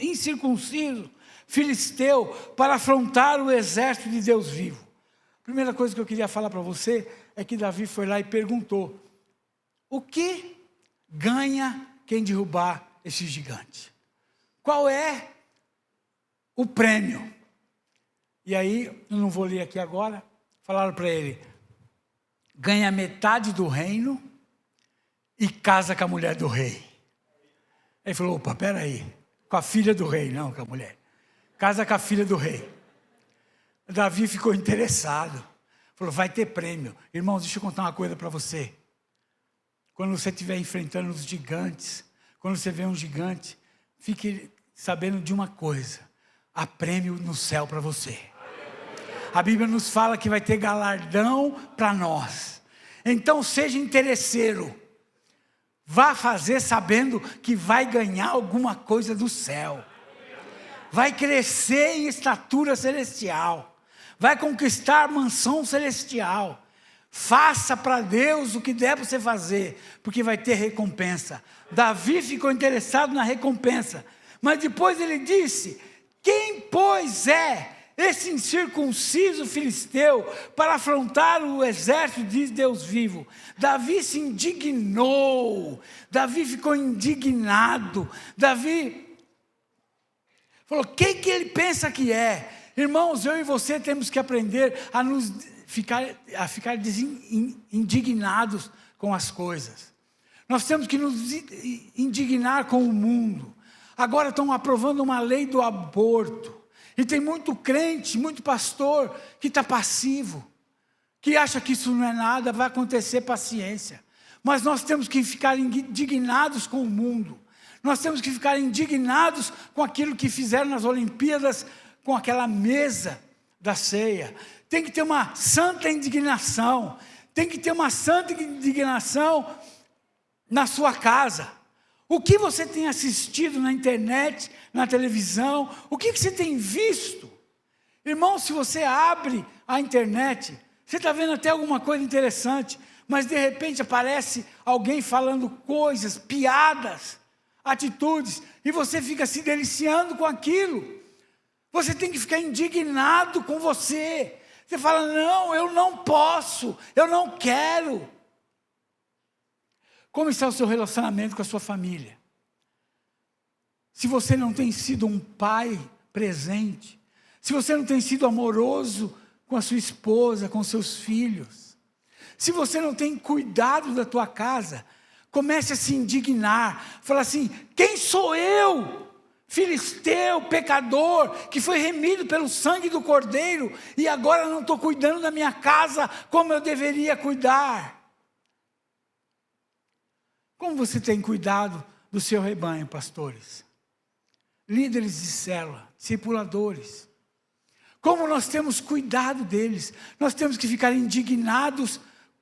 incircunciso filisteu para afrontar o exército de Deus vivo? Primeira coisa que eu queria falar para você é que Davi foi lá e perguntou, o que ganha quem derrubar esse gigante? Qual é o prêmio? E aí, eu não vou ler aqui agora, falaram para ele, ganha metade do reino e casa com a mulher do rei. Ele falou, opa, peraí, com a filha do rei, não com a mulher. Casa com a filha do rei. Davi ficou interessado, falou, vai ter prêmio. Irmãos, deixa eu contar uma coisa para você. Quando você estiver enfrentando os gigantes, quando você vê um gigante, fique sabendo de uma coisa, há prêmio no céu para você. A Bíblia nos fala que vai ter galardão para nós. Então seja interesseiro. Vá fazer sabendo que vai ganhar alguma coisa do céu. Vai crescer em estatura celestial. Vai conquistar mansão celestial. Faça para Deus o que der para você fazer, porque vai ter recompensa. Davi ficou interessado na recompensa, mas depois ele disse: quem, pois, é esse incircunciso filisteu para afrontar o exército de Deus vivo? Davi se indignou, Davi ficou indignado, Davi falou: quem que ele pensa que é? Irmãos, eu e você temos que aprender a ficar indignados com as coisas. Nós temos que nos indignar com o mundo. Agora estão aprovando uma lei do aborto. E tem muito crente, muito pastor que está passivo, que acha que isso não é nada, vai acontecer, paciência. Mas nós temos que ficar indignados com o mundo. Nós temos que ficar indignados com aquilo que fizeram nas Olimpíadas, com aquela mesa da ceia. Tem que ter uma santa indignação. Tem que ter uma santa indignação na sua casa. O que você tem assistido na internet, na televisão, o que você tem visto? Irmão, se você abre a internet, você está vendo até alguma coisa interessante, mas de repente aparece alguém falando coisas, piadas, atitudes, e você fica se deliciando com aquilo. Você tem que ficar indignado com você. Você fala: não, eu não posso, eu não quero. Como está o seu relacionamento com a sua família? Se você não tem sido um pai presente, se você não tem sido amoroso com a sua esposa, com seus filhos, se você não tem cuidado da tua casa, comece a se indignar, fala assim: quem sou eu, filisteu, pecador, que foi remido pelo sangue do Cordeiro, e agora não estou cuidando da minha casa como eu deveria cuidar? Como você tem cuidado do seu rebanho, pastores? Líderes de célula, discipuladores. Como nós temos cuidado deles? Nós temos que ficar indignados,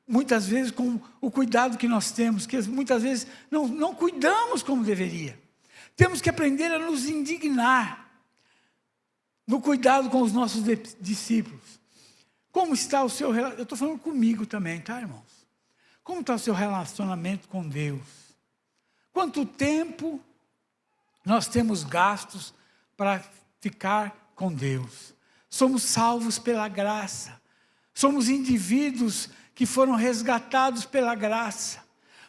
muitas vezes, com o cuidado que nós temos, que muitas vezes não cuidamos como deveria. Temos que aprender a nos indignar no cuidado com os nossos discípulos. Como está o seu relacionamento? Eu estou falando comigo também, tá, irmãos? Como está o seu relacionamento com Deus? Quanto tempo nós temos gastos para ficar com Deus? Somos salvos pela graça. Somos indivíduos que foram resgatados pela graça.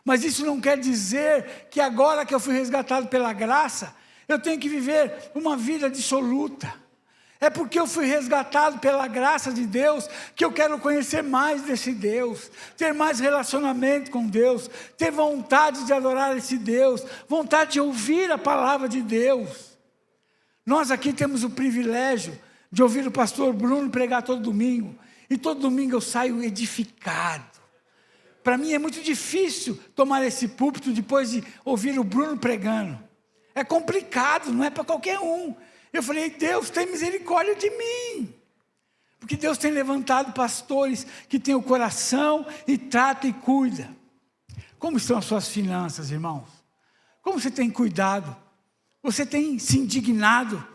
Mas isso não quer dizer que agora que eu fui resgatado pela graça, eu tenho que viver uma vida dissoluta. É porque eu fui resgatado pela graça de Deus que eu quero conhecer mais desse Deus, ter mais relacionamento com Deus, ter vontade de adorar esse Deus, vontade de ouvir a palavra de Deus. Nós aqui temos o privilégio de ouvir o pastor Bruno pregar todo domingo, e todo domingo eu saio edificado. Para mim é muito difícil tomar esse púlpito depois de ouvir o Bruno pregando. É complicado, não é para qualquer um. Eu falei: Deus, tem misericórdia de mim. Porque Deus tem levantado pastores que têm o coração e trata e cuida. Como estão as suas finanças, irmãos? Como você tem cuidado? Você tem se indignado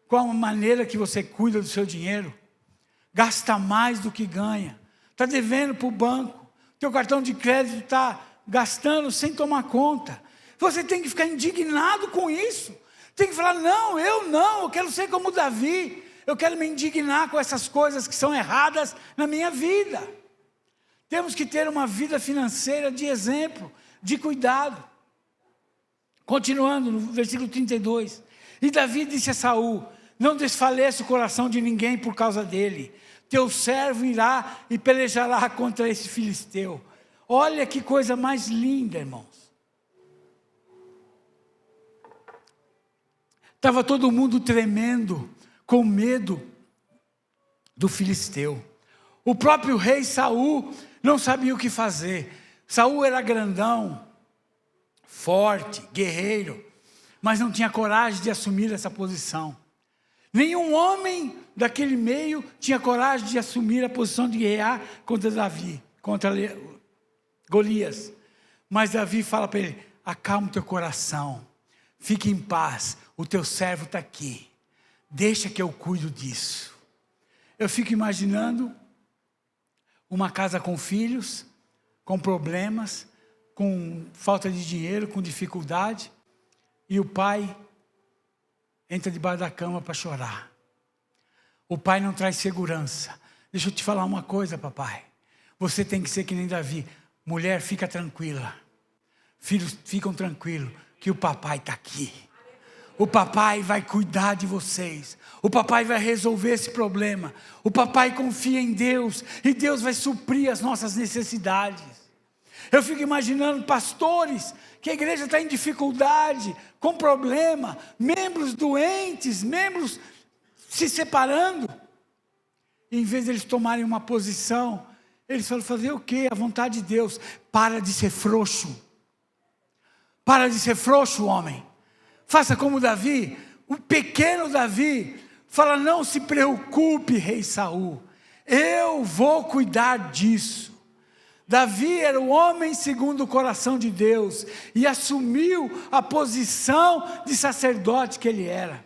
com a maneira que você cuida do seu dinheiro? Gasta mais do que ganha. Está devendo para o banco. Teu cartão de crédito está gastando sem tomar conta. Você tem que ficar indignado com isso. Tem que falar: não, eu quero ser como Davi. Eu quero me indignar com essas coisas que são erradas na minha vida. Temos que ter uma vida financeira de exemplo, de cuidado. Continuando no versículo 32. E Davi disse a Saul: não desfaleça o coração de ninguém por causa dele. Teu servo irá e pelejará contra esse filisteu. Olha que coisa mais linda, irmãos. Estava todo mundo tremendo, com medo do filisteu. O próprio rei Saul não sabia o que fazer. Saul era grandão, forte, guerreiro, mas não tinha coragem de assumir essa posição. Nenhum homem daquele meio tinha coragem de assumir a posição de guerrear contra Davi, contra Golias. Mas Davi fala para ele: acalma o teu coração, fique em paz, o teu servo está aqui, deixa que eu cuido disso. Eu fico imaginando uma casa com filhos, com problemas, com falta de dinheiro, com dificuldade, e o pai entra debaixo da cama para chorar. O pai não traz segurança. Deixa eu te falar uma coisa, papai. Você tem que ser que nem Davi. Mulher, fica tranquila. Filhos, ficam tranquilos, que o papai está aqui. O papai vai cuidar de vocês. O papai vai resolver esse problema. O papai confia em Deus. E Deus vai suprir as nossas necessidades. Eu fico imaginando pastores, que a igreja está em dificuldade, com problema, membros doentes, membros se separando. E em vez de eles tomarem uma posição, eles falam, fazer o quê? A vontade de Deus. Para de ser frouxo. Para de ser frouxo, homem. Faça como Davi, o pequeno Davi, fala, não se preocupe, rei Saul, eu vou cuidar disso. Davi era o homem segundo o coração de Deus, e assumiu a posição de sacerdote que ele era.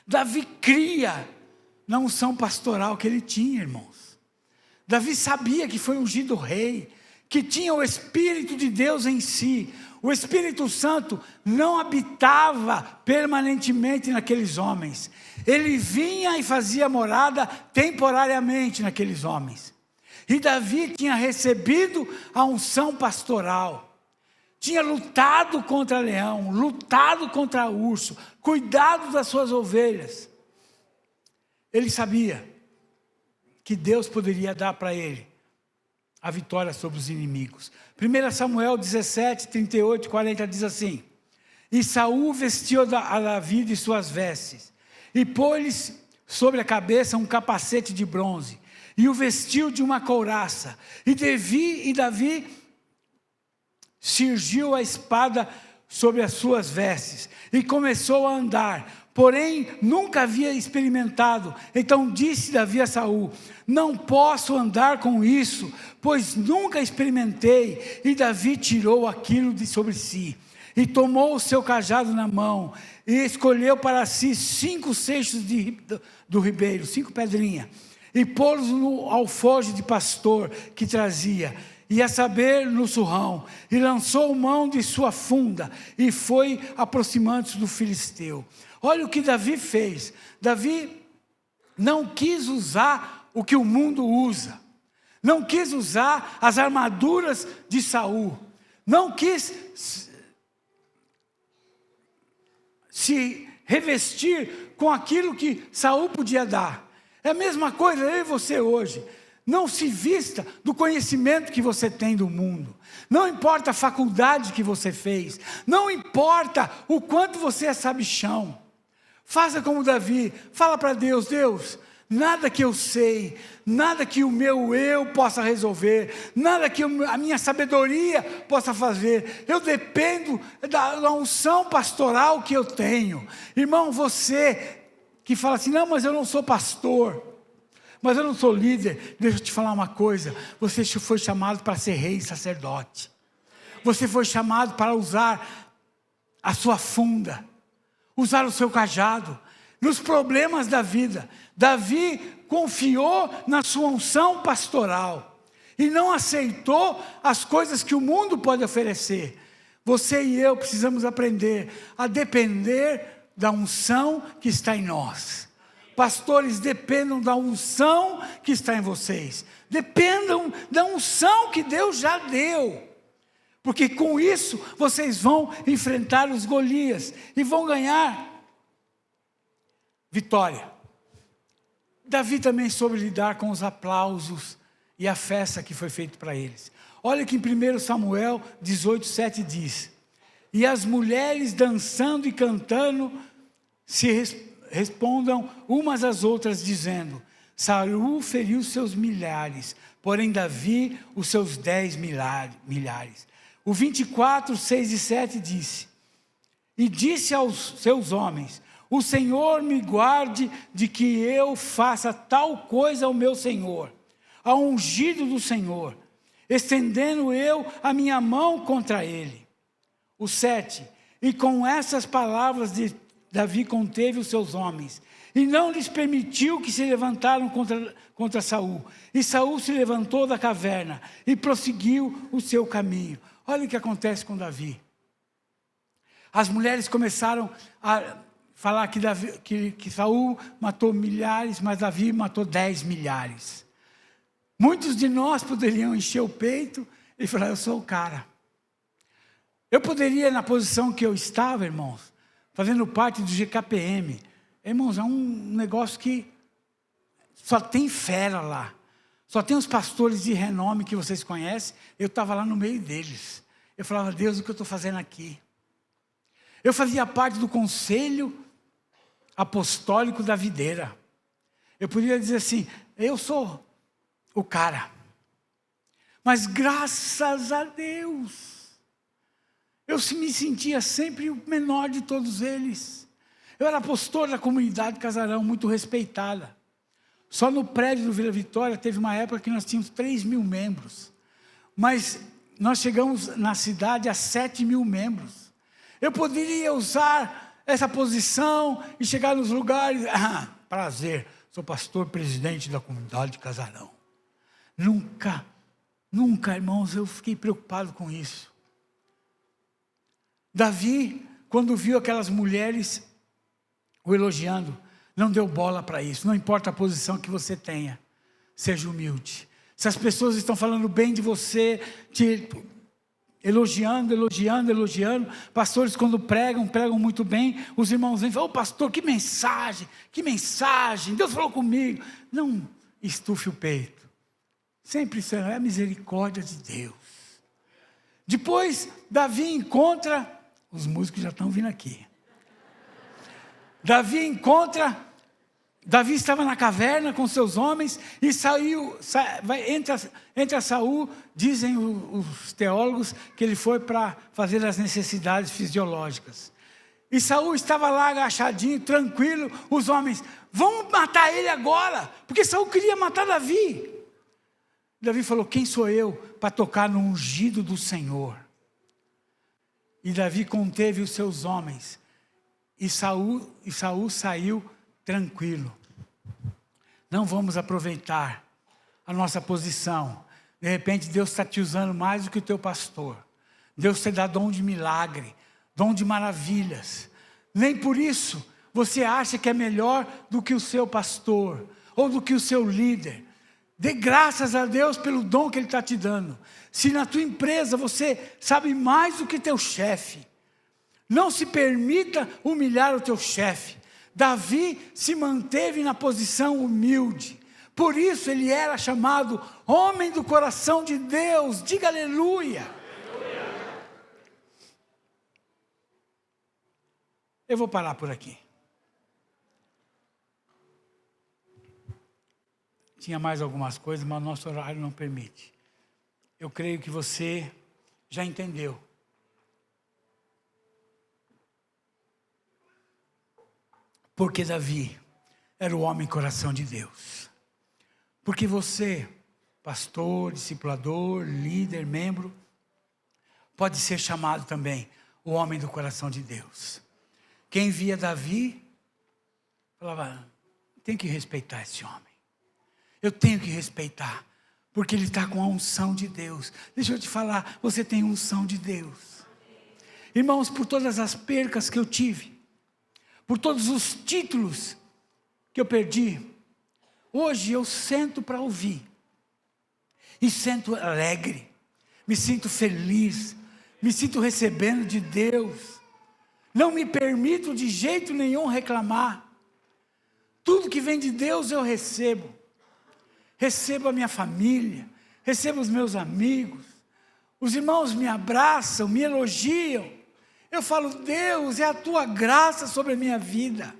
Davi cria na unção pastoral que ele tinha, irmãos. Davi sabia que foi ungido rei, que tinha o Espírito de Deus em si. O Espírito Santo não habitava permanentemente naqueles homens. Ele vinha e fazia morada temporariamente naqueles homens. E Davi tinha recebido a unção pastoral. Tinha lutado contra leão, lutado contra urso, cuidado das suas ovelhas. Ele sabia que Deus poderia dar para ele a vitória sobre os inimigos. 1 Samuel 17, 38 e 40 diz assim: E Saul vestiu a Davi de suas vestes, e pôs-lhe sobre a cabeça um capacete de bronze, e o vestiu de uma couraça, e Davi cingiu a espada sobre as suas vestes, e começou a andar, porém nunca havia experimentado. Então disse Davi a Saul: não posso andar com isso, pois nunca experimentei. E Davi tirou aquilo de sobre si, e tomou o seu cajado na mão, e escolheu para si 5 seixos do ribeiro, 5 pedrinhas, e pô-los no alforje de pastor que trazia, e a saber no surrão, e lançou mão de sua funda, e foi aproximando-se do filisteu. Olha o que Davi fez. Davi não quis usar o que o mundo usa, não quis usar as armaduras de Saul, não quis se revestir com aquilo que Saul podia dar. É a mesma coisa eu e você hoje. Não se vista do conhecimento que você tem do mundo. Não importa a faculdade que você fez. Não importa o quanto você é sabichão. Faça como Davi. Fala para Deus: Deus, nada que eu sei, nada que o meu eu possa resolver, nada que a minha sabedoria possa fazer. Eu dependo da unção pastoral que eu tenho. Irmão, você que fala assim: não, mas eu não sou pastor, mas eu não sou líder. Deixa eu te falar uma coisa: você foi chamado para ser rei e sacerdote. Você foi chamado para usar a sua funda, usar o seu cajado, nos problemas da vida. Davi confiou na sua unção pastoral, e não aceitou as coisas que o mundo pode oferecer. Você e eu precisamos aprender a depender da unção que está em nós. Pastores, dependam da unção que está em vocês. Dependam da unção que Deus já deu. Porque com isso vocês vão enfrentar os Golias e vão ganhar vitória. Davi também soube lidar com os aplausos e a festa que foi feita para eles. Olha que em 1 Samuel 18, 7 diz: E as mulheres dançando e cantando se respondam umas às outras, dizendo: Saul feriu seus milhares, porém Davi os seus 10 milhares. O 24, 6 e 7 disse: E disse aos seus homens: O Senhor me guarde de que eu faça tal coisa ao meu Senhor, ao ungido do Senhor, estendendo eu a minha mão contra ele. O 7: E com essas palavras Davi conteve os seus homens e não lhes permitiu que se levantaram contra Saul. E Saul se levantou da caverna e prosseguiu o seu caminho. Olha o que acontece com Davi. As mulheres começaram a falar que Saul matou milhares, mas Davi matou 10 milhares. Muitos de nós poderiam encher o peito e falar: eu sou o cara. Eu poderia, na posição que eu estava, irmãos, fazendo parte do GKPM. Irmãos, é um negócio que só tem fera lá. Só tem os pastores de renome que vocês conhecem. Eu estava lá no meio deles. Eu falava: Deus, o que eu estou fazendo aqui? Eu fazia parte do conselho apostólico da videira. Eu podia dizer assim: eu sou o cara. Mas graças a Deus, eu me sentia sempre o menor de todos eles. Eu era pastor da comunidade Casarão, muito respeitada. Só no prédio do Vila Vitória teve uma época que nós tínhamos 3.000 membros. Mas nós chegamos na cidade a 7.000 membros. Eu poderia usar essa posição e chegar nos lugares: prazer, sou pastor presidente da comunidade Casarão. Nunca, irmãos, eu fiquei preocupado com isso. Davi, quando viu aquelas mulheres o elogiando, não deu bola para isso. Não importa a posição que você tenha, seja humilde. Se as pessoas estão falando bem de você, te elogiando, pastores quando pregam muito bem, os irmãos vêm e falam: pastor, que mensagem, Deus falou comigo. Não estufe o peito. Sempre isso é a misericórdia de Deus. Depois, Davi encontra, os músicos já estão vindo aqui. Davi estava na caverna com seus homens e entra Saul. Dizem os teólogos que ele foi para fazer as necessidades fisiológicas. E Saul estava lá agachadinho, tranquilo. Os homens: vamos matar ele agora, porque Saul queria matar Davi. Davi falou: quem sou eu para tocar no ungido do Senhor? E Davi conteve os seus homens. E Saul saiu tranquilo. Não vamos aproveitar a nossa posição. De repente Deus está te usando mais do que o teu pastor. Deus te dá dom de milagre, dom de maravilhas. Nem por isso você acha que é melhor do que o seu pastor ou do que o seu líder. Dê graças a Deus pelo dom que Ele está te dando. Se na tua empresa você sabe mais do que teu chefe, não se permita humilhar o teu chefe. Davi se manteve na posição humilde. Por isso ele era chamado homem do coração de Deus. Diga aleluia. Eu vou parar por aqui. Tinha mais algumas coisas, mas o nosso horário não permite. Eu creio que você já entendeu. Porque Davi era o homem coração de Deus. Porque você, pastor, discipulador, líder, membro, pode ser chamado também o homem do coração de Deus. Quem via Davi, falava: tem que respeitar esse homem. Eu tenho que respeitar, porque ele está com a unção de Deus. Deixa eu te falar, você tem unção de Deus. Irmãos, por todas as percas que eu tive, por todos os títulos que eu perdi, hoje eu sento para ouvir, e sento alegre, me sinto feliz, me sinto recebendo de Deus, não me permito de jeito nenhum reclamar. Tudo que vem de Deus eu recebo a minha família, recebo os meus amigos, os irmãos me abraçam, me elogiam. Eu falo: Deus, é a tua graça sobre a minha vida.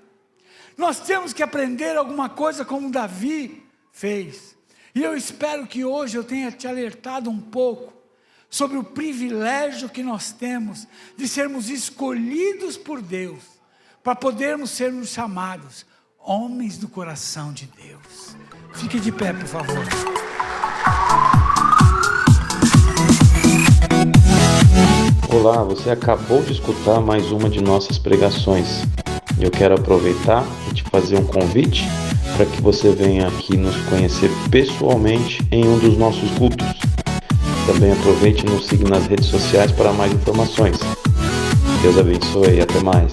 Nós temos que aprender alguma coisa como Davi fez. E eu espero que hoje eu tenha te alertado um pouco sobre o privilégio que nós temos de sermos escolhidos por Deus, para podermos sermos chamados homens do coração de Deus. Fique de pé, por favor. Olá, você acabou de escutar mais uma de nossas pregações. Eu quero aproveitar e te fazer um convite para que você venha aqui nos conhecer pessoalmente em um dos nossos cultos. Também aproveite e nos siga nas redes sociais para mais informações. Deus abençoe e até mais.